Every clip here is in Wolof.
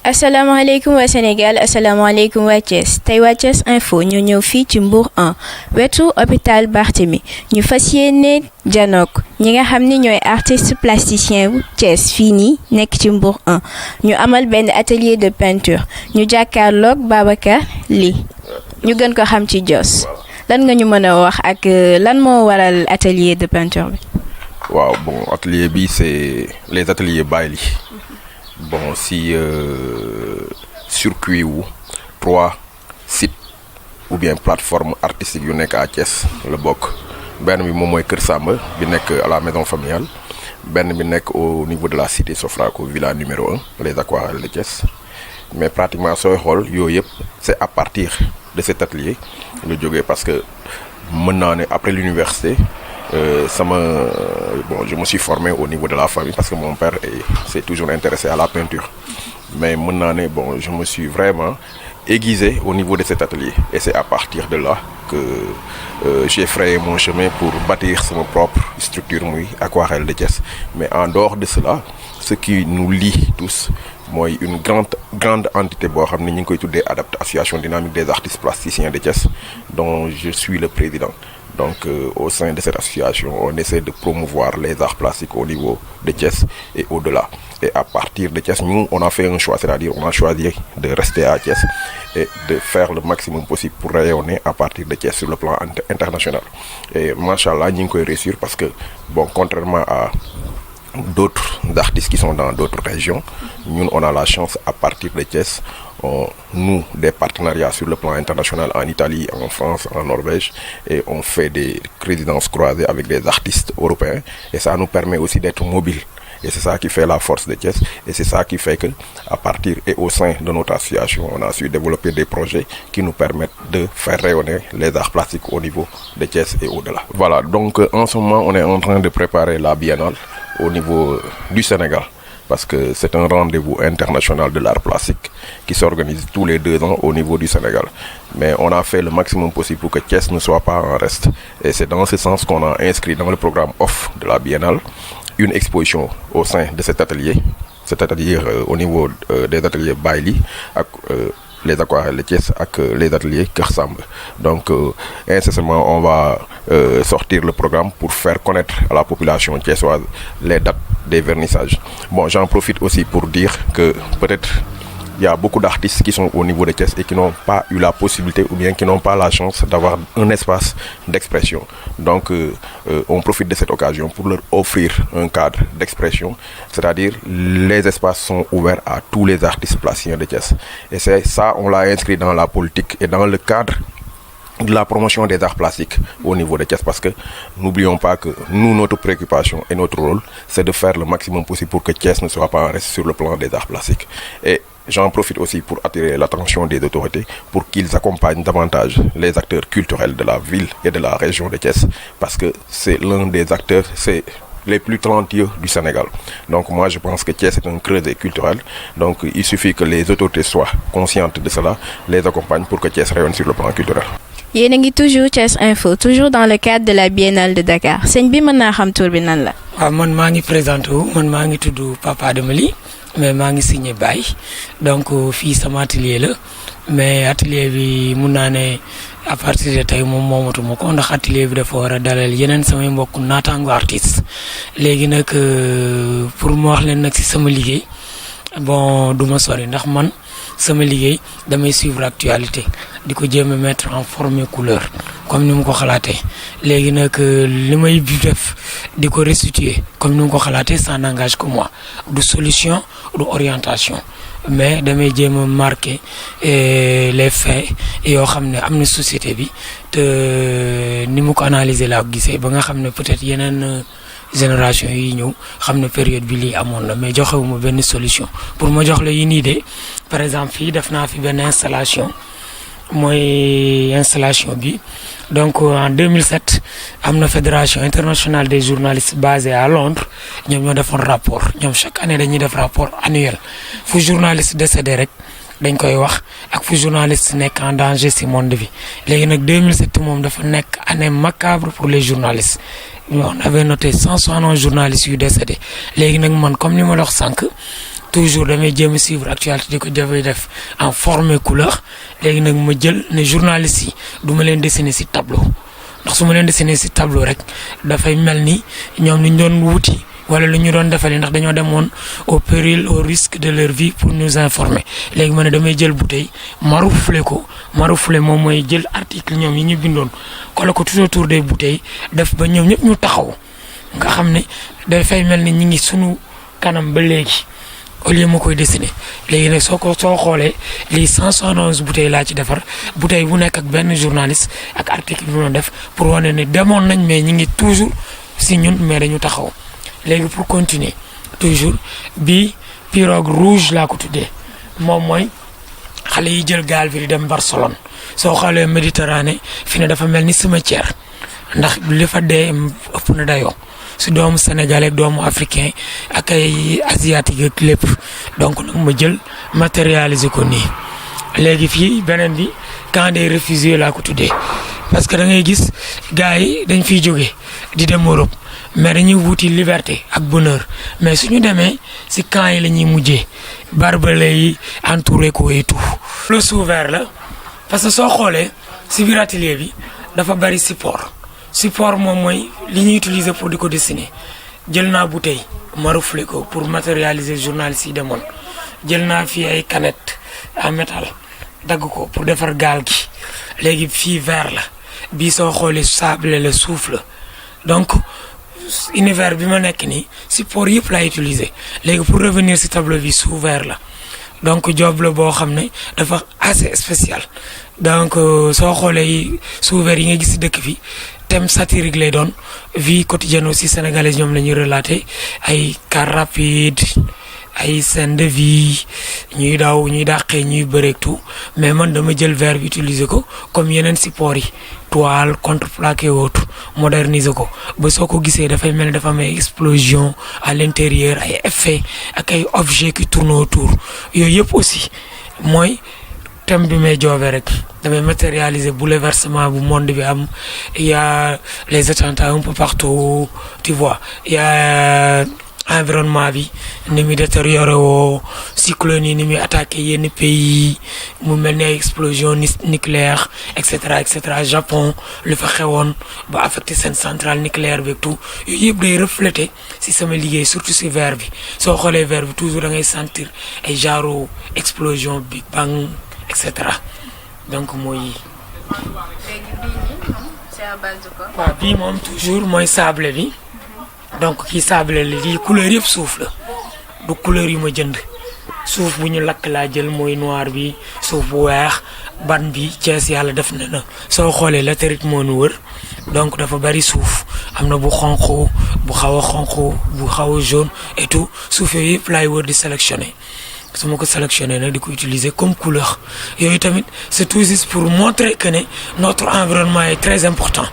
asalaamaaleykum waa Sénégal asalaamaaleykum waa Thiès tey waa Thiès Info ñoo ñëw fii ci Mbour 1 wetu hôpital Barthélemy ñu fas yéene janook ñi nga xam ni ñooy artiste plasticien bu Thiès fii nii nekk ci Mbour 1 ñu amal benn atelier de peinture ñu jàkkaarloog Babacar Ly ñu gën ko xam ci Joss lan nga ñu mën a wax ak lan moo waral atelier de peinture bi. waaw bon atelier bi c'est les ateliers Baye Ly. Bon, si circuit wu 3 sites ou bien plateforme artistique yu nekk à Thiès la bokk benn bi moom mooy Kër Samba bi nekk à la maison familiale benn bi nekk au niveau de la cité Sofraco villa numéro 1 les aquarelles de Thiès mais pratiquement sooy xool yooyu yëpp c'est à partir de cet atelier la jógee parce que mën naa ne après l'université je me suis formé au niveau de la famille parce que mon père s'est toujours intéressé à la peinture mais maintenant je me suis vraiment aiguisé au niveau de cet atelier et c'est à partir de là que j'ai frayé mon chemin pour bâtir ma propre structure muy Aquarelles de Thiès mais en dehors de cela ce qui nous lie tous mooy une grande entité boo xam ne ñu ngi koy tuddee ADAPT association dynamique des artistes plasticiens de Thiès dont je suis le président. Donc au sein de cette association, on essaie de promouvoir les arts plastiques au niveau de Thiès et au-delà. Et à partir de Thiès, nous, on a fait un choix, c'est-à-dire on a choisi de rester à Thiès et de faire le maximum possible pour rayonner à partir de Thiès sur le plan international. Et machallah, nous avons réussi parce que, contrairement à d'autres artistes qui sont dans d'autres régions, nous, on a la chance à partir de Thiès, nous, des partenariats sur le plan international en Italie, en France, en Norvège, et on fait des résidences croisées avec des artistes européens, et ça nous permet aussi d'être mobiles. Et c'est ça qui fait la force de Thiès, et c'est ça qui fait que, à partir et au sein de notre association, on a su développer des projets qui nous permettent de faire rayonner les arts plastiques au niveau de Thiès et au-delà. Voilà, donc en ce moment, on est en train de préparer la biennale au niveau du Sénégal. Parce que c'est un rendez-vous international de l'art plastique qui s'organise tous les 2 ans au niveau du Sénégal. Mais on a fait le maximum possible pour que Thiès ne soit pas en reste. Et c'est dans ce sens qu'on a inscrit dans le programme OFF de la Biennale une exposition au sein de cet atelier. C'est-à-dire au niveau des ateliers Baye Ly les aquarelles de Thiès et les ateliers Kër Samba. Donc incessamment on va sortir le programme pour faire connaître à la population thiessoise les dates des vernissages. J'en profite aussi pour dire que peut-être il y a beaucoup d'artistes qui sont au niveau de Thiès et qui n'ont pas eu la possibilité ou bien qui n'ont pas la chance d'avoir un espace d'expression. Donc on profite de cette occasion pour leur offrir un cadre d'expression, c'est-à-dire les espaces sont ouverts à tous les artistes plasticiens de Thiès. Et c'est ça, on l'a inscrit dans la politique et dans le cadre de la promotion des arts plastiques au niveau de Thiès parce que n'oublions pas que nous, notre préoccupation et notre rôle, c'est de faire le maximum possible pour que Thiès ne soit pas en reste sur le plan des arts plastiques. Et j'en profite aussi pour attirer l'attention des autorités pour qu'ils accompagnent davantage les acteurs culturels de la ville et de la région de Thiès parce que c'est l'un des acteurs, c'est les plus talentueux du Sénégal. Donc moi je pense que Thiès est un creuset culturel, donc il suffit que les autorités soient conscientes de cela, les accompagnent pour que Thiès rayonne sur le plan culturel. yéen a ngi toujours Thiès Info toujours dans le cadre de la Biennale de Dakar sëñ bi mën naa xam tur bi nan la. waaw man maa ngi présenté wu man maa ngi tudd Papa Adama Ly mais maa ngi signé Baye donc fii sama atelier la mais atelier bi mun naa ne à partir de tey moom moomatuma ko ndax atelier bi dafa war a dalal yeneen samay mbokk naataango artiste léegi nag pour mu wax leen nag si sama liggéey du ma sori ndax man sama liggéey damay suivre actualité di ko jéem a mettre en forme et couleur comme ni mu ko xalaatee léegi nag li may def di ko restituer comme ni mu ko xalaatee ça n'engage que moi du solution du orientation mais damay jéem a marquer les faits yoo xam ne am na société bi te ni mu ko analyser laa ko gisee ba nga xam ne peut-être yeneen génération yi ñëw xam ne période bi lii amoon na mais joxewuma benn solution pour ma jox la yi nii de par exemple fii def naa fi benn installation mooy installation bi donc en 2007 am na fédération internationale des journalistes basée à Londres ñoom ñoo defoon rapport ñoom chaque année dañuy def rapport annuel fu journaliste décédé rek dañ koy wax ak fu journaliste nekk en danger ci monde bi léegi nag 2007 moom dafa nekk année macabre pour les journalistes on avait noté 171 journalistes yu décédé léegi nag man comme li ma la wax sànq toujours damay jéem a suivre actualité di ko jafe def en forme et couleur léegi nag ma jël ne journalistes yi du ma leen dessiner ci tableau ndax su ma leen dessiner ci tableau rek dafay mel ni ñoom li ñu doon wuti wala lu ñu doon defali ndax dañoo demoon au péril au risque de leur vie pour nous informer léegi ma ne damay jël bouteille marouflé ko marouflé moom mooy jël article ñoom yi ñu bindoon kole ko tout autour des bouteilles def ba ñoom ñëpp ñu taxaw nga xam ne dafay mel ni ñi ngi sunu kanam ba léegi au lieu ma koy dessiner léegi nag soo xoolee lii 171 bouteilles laa ci defar bouteille bu nekk ak benn journaliste ak article bi ma def pour wane ne demoon nañ mais ñi ngi toujours si ñun mais dañu taxaw léegi pour continuer toujours bi pirogue rouge laa ko tuddee moom mooy xale yi jël gaal bi di dem Barcelone soo xoolee Méditerranée fi ne dafa mel ni cimetière ndax li fa dee ëpp na dayoo si doomu sénégalais ak doomu africain ak ay asiatique ak lépp donc nag ma jël matérialiser ko nii léegi fii beneen bi camp des réfugiés laa ko tuddee parce que da ngay gis gars yi dañ fiy jóge di dem Europe mais dañuy wuti liberté ak bonheur mais suñu demee si camp yi la ñuy mujjee barbelé yi entouré ko et tout. le sous-vert la parce que soo xoolee si biir atelier bi dafa bari support moom mooy li ñuy utiliser pour di ko dessiner jël naa bouteille ma reflé ko pour matérialiser journalistes yi demoon jël naa fii ay canettes en métal dagg ko pour defar gaal gi léegi fii verre la bii soo xoolee sable la suuf la donc univers bi ma nekk nii support yëpp laay utiliser léegi pour revenir si tableau bi sous verre la donc job la boo xam ne dafa assez spécial donc soo xoolee sous verre yi nga gis si dëkk bi thème satirique lay doon vie quotidienne aussi sénégalaise ñoom la ñuy relater ay car rapide ay scène de vie ñuy daw ñuy dàqee ñuy bëreeg tout mais man dama jël verre bi utiliser ko comme yeneen support yi toile contreplaqué autre moderniser ko ba soo ko gisee dafay mel ni dafa am ay explosion à l'intérieur ay effet ak ay objets qui tournent autour yooyu yëpp aussi mooy thème bi may joobee rek damay matérialiser bouleversement bu monde bi am il y a les attentats un peu partout tu vois il y a environnement bi ni muy détérioré woo cyclone yi ni muy attaqué yenn pays mu mel ni ay explosion nucléaire et cetera Japon lu fa xewoon ba affecté seen centrale nucléaire bi tout yooyu yëpp day refléter si sama liggéey surtout si verre bi soo xoolee verre bi toujours da ngay sentir ay genre explosion Big Bang et cetera donc mooy. léegi bii nii c'est à base de quoi. waaw bii moom toujours mooy sable bi. donc kii sable la lii couleur yëpp suuf la du couleur yu ma jënd suuf bu ñu lakk laa jël mooy noir bi suuf bu weex ban bi Cees yàlla def na soo xoolee latérite moo nu wër donc dafa bari suuf am na bu xonq bu xaw a xonq bu xaw a jaune et tout suuf yooyu yëpp laay wër di sélectionner su ma ko sélectionner nag di ko utiliser comme couleur yooyu tamit c'est tout juste pour montrer que ne notre environnement est très important.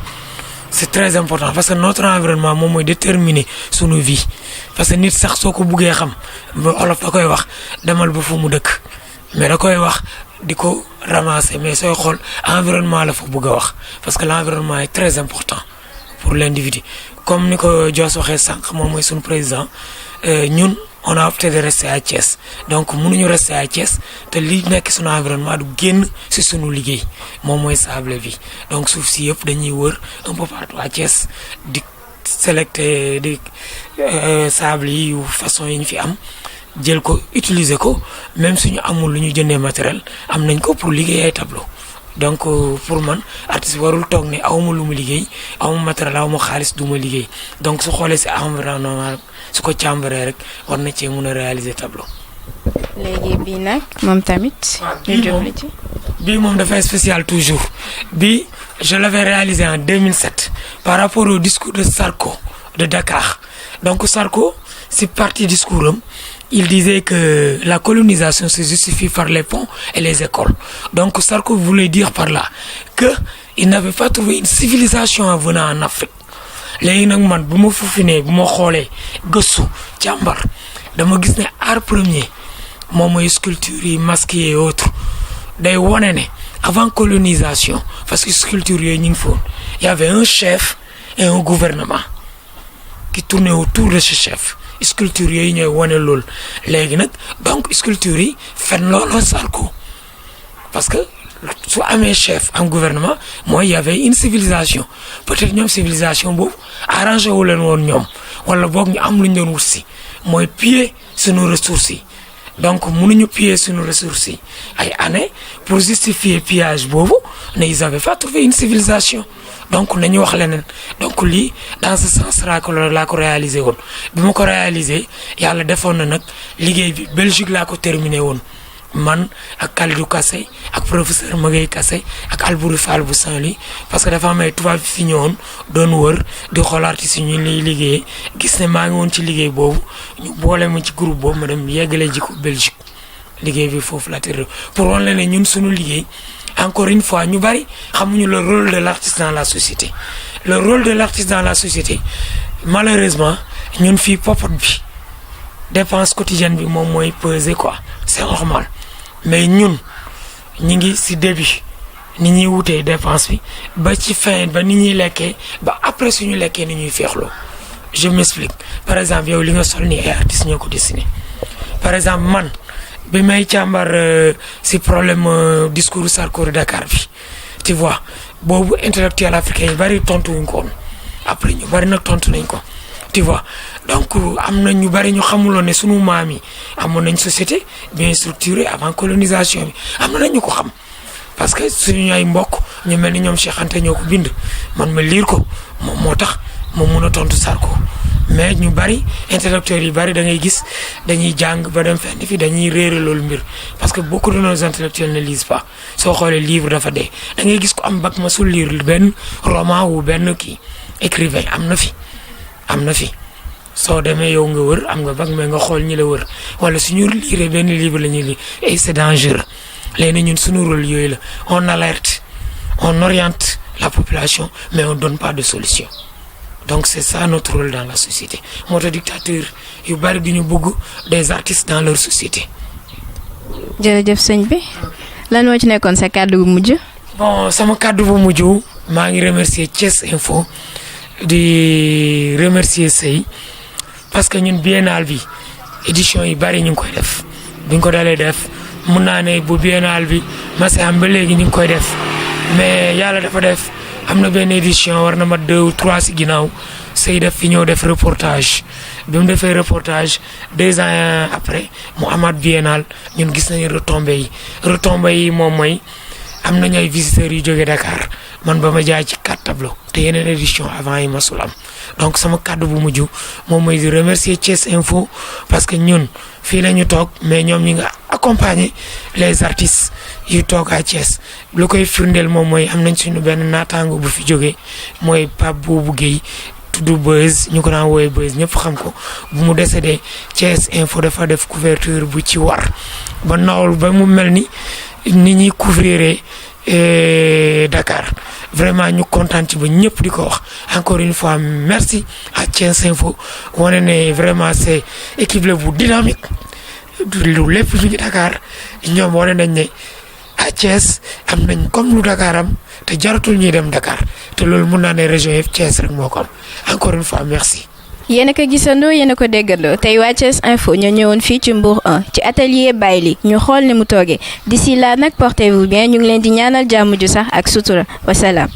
C'est très important parce que notre environnement moom mooy déterminer sunu vie parce que nit sax soo ko buggee xam olof da koy wax demal ba fu mu dëkk mais da koy wax di ko ramasser mais sooy xool environnement la fa bugg a wax parce que l'environnement est très important pour l'individu comme ni ko Dios waxee sànq moom mooy sunu président ñun on a opté de rester à Thiès donc mënuñu rester à Thiès te li nekk sunu environnement du génn si sunu liggéey moom mooy sable bi donc suuf si yëpp dañuy wër un peu partout à Thiès di sélecter di sable yi yu façon yi ñu fi am jël ko utiliser ko même suñu amul lu ñu jëndee matériel am nañ ko pour liggéey ay tableau donc pour man artiste warul toog ne awma lu mu liggéey awma matériel awma xaalis du ma liggéey donc su xoolee si environnement su ko càmbaree rek war na cee mun a réaliser tableau. léegi bii nag moom tamit. ñu jublu ci. bii moom dafay spécial toujours bii je l'avais réalisé en 2007 par rapport au discours de Sarko de Dakar donc Sarko si partie discours am il disait que la colonisation se justifie par les ponts et les écoles donc Sarko voulait dire par là que il n'avait pas trouvé une civilisation en venant en Afrique. léegi nag man bu ma fufinee bu ma xoolee gëstu càmbar dama gis ne art premier moom mooy sculpture yi masques et autres day wone ne avant colonisation parce que sculpture yooyu ñu ngi foon y avait un chef et un gouvernement qui tournait autour de ce chef sculpture yooyu ñooy wone loolu léegi nag donc sculpture yi fen looloo Sarko parce que su amee chef am gouvernement mooy y avait une civilisation peut-être ñoom civilisation boobu arrangé wu leen woon ñoom wala boog ñu am lu ñu doon wut si mooy piller suñu ressources yi donc mënuñu piller suñu ressources yi ay années pour justifier pillage boobu ne ils avaient pas trouvé une civilisation donc nañu wax leneen donc lii dans ce sens laa ko réalisé woon bi ma ko réalisé yàlla defoon na nag liggéey bi Belgique laa ko terminé woon man ak Kalidou Kassé ak professeur Maguette Kassé ak Albouri Fall bu Saint-Louis parce que dafa am ay tubaab fi ñëwoon doon wër di xoolaat si ñu liy liggéeyee gis ne maa ngi woon ci liggéey boobu ñu boole ma ci groupe boobu ma dem yeggale ji ko Belgique liggéey bi foofu la tëdd pour wan la ne ñun suñu liggéey encore une fois ñu bari xamuñu le rôle de l'artiste dans la société le rôle de l'artiste dans la société malheureusement ñun fii popot bi dépense quotidienne bi moom mooy peser quoi c'est normal mais ñun ñi ngi ci début ni ñuy wutee dépense bi ba ci fin ba ni ñuy lekkee ba après suñu lekkee ni ñuy feexloo je m'explique par exemple yow li nga sol ni ay artistes ñoo ko dessiné par exemple man bi may càmbar ci problème discours Sarko de Dakar bi tu vois boobu intellectuel africain yi bari tontu wuñ ko woon après ñu bari nag tontu nañ ko tu vois donc am na ñu bari ñu xamuloon ne sunu maam yi amoon nañ société bien structurée avant colonisation bi am na ñu ko xam parce que suñu ay mbokk ñu mel ni ñoom Cheikh Anta ñoo ko bind man ma lire ko moom moo tax moom mun a tontu Sarko mais ñu bari intellectuels yi bari da ngay gis dañuy jàng ba dem fenn fi dañuy réere loolu mbir parce que beaucoup de nos intellectuels ne lisent pas soo xoolee livre dafa dee da ngay gis ko am bac ma sul lire benn roman ou benn kii écrivain am na fi soo demee yow nga wër am nga bac mais nga xool ñi la wër wala suñu lire benn livre la ñuy lire et c'est dangereux léegi ñun suñu rôle yooyu la on alerte on oriente la population mais on donne pas de solution donc c'est ça notre rôle dans la société moo tax dictateur yu bari du ñu bëgg des artistes dans leur société. jërëjëf sëñ bi lan moo ci nekkoon sa kàddu bu mujj. bon sama kàddu bu mujj maa ngi remercier Thiès Info di remercier Sey parce que ñun biennale bi édition yi bari ñu ngi koy def bu ñu ko dalee def mun naa ne bu biennale bi Massaam ba léegi ñu ngi koy def mais yàlla dafa def am na benn édition war na ma 2 ou 3 si ginnaaw Sey def fi ñëw def reportage bi mu defee reportage 2 ans après mu amaat biennale ñun gis nañu retombées yi moom mooy am nañu ay visiteurs yu jógee Dakar man ba ma jaay ci 4 tableaux te yeneen édition avant yi masul am donc sama kàddu bu mujj moom mooy di remercier Thiès Info parce que ñun fii la ñu toog mais ñoom ñi nga accompagner les artistes yu toog à Thiès lu koy firndeel moom mooy am nañ suñu benn naataango bu fi jógee mooy Pape Boubou Guèye tudd Beuz ñu ko daan woowee Beuz ñëpp xam ko bu mu décédé Thiès Info dafa def couverture bu ci war ba nawul ba mu mel ni ñuy couvrir Dakar vraiment ñu kontaan ci ba ñëpp di ko wax encore une fois merci à Thiès Info wane ne vraiment c'est équipe la bu dynamique lu lépp lu ñu Dakar ñoom wane nañ ne à Thiès am nañ comme lu Dakar am te jaratul ñuy dem Dakar te loolu mun naa ne région yëpp Thiès rek moo ko am encore une fois merci. yéen a ko gisandoo yéen a ko déggandoo tey waa Thiès Info ñoo ñëwoon fii ci Mbour 1 ci atelier Bayli ñu xool ni mu toogee d'ici là nag portez-vous bien ñu ngi leen di ñaanal jàmm ju sax ak sutura wasalaam.